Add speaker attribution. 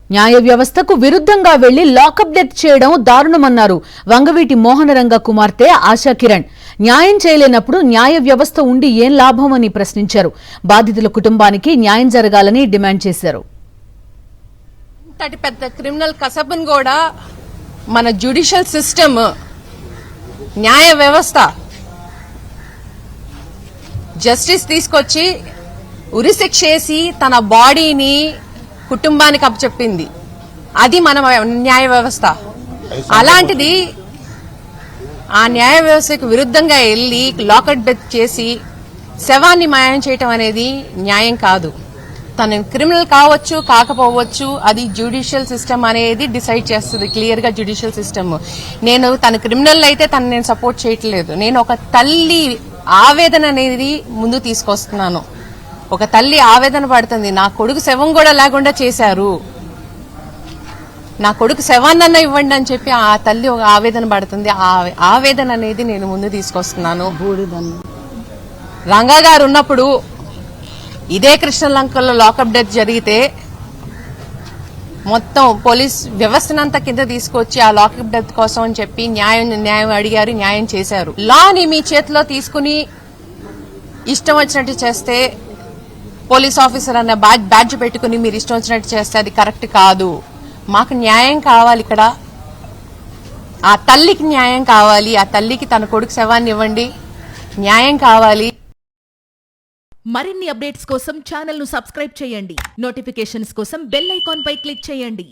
Speaker 1: న్యాయ వ్యవస్థకు విరుద్ధంగా వెళ్లి లాకప్ డెత్ చేయడం దారుణమన్నారు వంగవీటి మోహనరంగ కుమార్తె ఆశా కిరణ్. న్యాయం చేయలేనప్పుడు న్యాయ వ్యవస్థ ఉండి ఏం లాభం అని ప్రశ్నించారు. బాధితుల కుటుంబానికి న్యాయం జరగాలని డిమాండ్ చేశారు.
Speaker 2: ఇంతటి పెద్ద క్రిమినల్ కసబును కూడా మన జ్యుడిషియల్ సిస్టమ్, న్యాయ వ్యవస్థ జస్టిస్ తీసుకొచ్చి ఉరిశిక్ష చేసి తన బాడీని కుటుంబానికి అప్పచెప్పింది. అది మన న్యాయ వ్యవస్థ. అలాంటిది ఆ న్యాయ వ్యవస్థకు విరుద్ధంగా వెళ్లి లాకప్ డెత్ చేసి శవాన్ని మాయం చేయటం అనేది న్యాయం కాదు. తను క్రిమినల్ కావచ్చు కాకపోవచ్చు, అది జ్యుడిషియల్ సిస్టమ్ అనేది డిసైడ్ చేస్తుంది క్లియర్ గా. జ్యుడిషియల్ సిస్టమ్ నేను తన క్రిమినల్ అయితే తను నేను సపోర్ట్ చేయట్లేదు. నేను ఒక తల్లి ఆవేదన అనేది ముందు తీసుకొస్తున్నాను. ఒక తల్లి ఆవేదన పడుతుంది, నా కొడుకు శవం కూడా లేకుండా చేశారు, నా కొడుకు శవాన్నన్న ఇవ్వండి అని చెప్పి ఆ తల్లి ఒక ఆవేదన పడుతుంది. ఆ ఆవేదన అనేది నేను ముందు తీసుకొస్తున్నాను. రంగా గారు ఉన్నప్పుడు ఇదే కృష్ణలంకలో లాకప్ డెత్ జరిగితే మొత్తం పోలీస్ వ్యవస్థనంతా కింద తీసుకొచ్చి ఆ లాకప్ డెత్ కోసం అని చెప్పి న్యాయం అడిగారు, న్యాయం చేశారు. లాని మీ చేతిలో తీసుకుని ఇష్టం వచ్చినట్టు చేస్తే, పోలీస్ ఆఫీసర్ అన్న బ్యాడ్జ్ పెట్టుకుని మీరు ఇష్టం వచ్చినట్టు చేస్తే అది కరెక్ట్ కాదు. మాకు న్యాయం కావాలి. ఇక్కడ ఆ తల్లికి న్యాయం కావాలి. ఆ తల్లికి తన కొడుకు శవాన్ని ఇవ్వండి, న్యాయం కావాలి.
Speaker 3: మరిన్ని అప్డేట్స్ కోసం ఛానల్ ను సబ్స్క్రైబ్ చేయండి. నోటిఫికేషన్స్ కోసం బెల్ ఐకాన్ పై క్లిక్ చేయండి.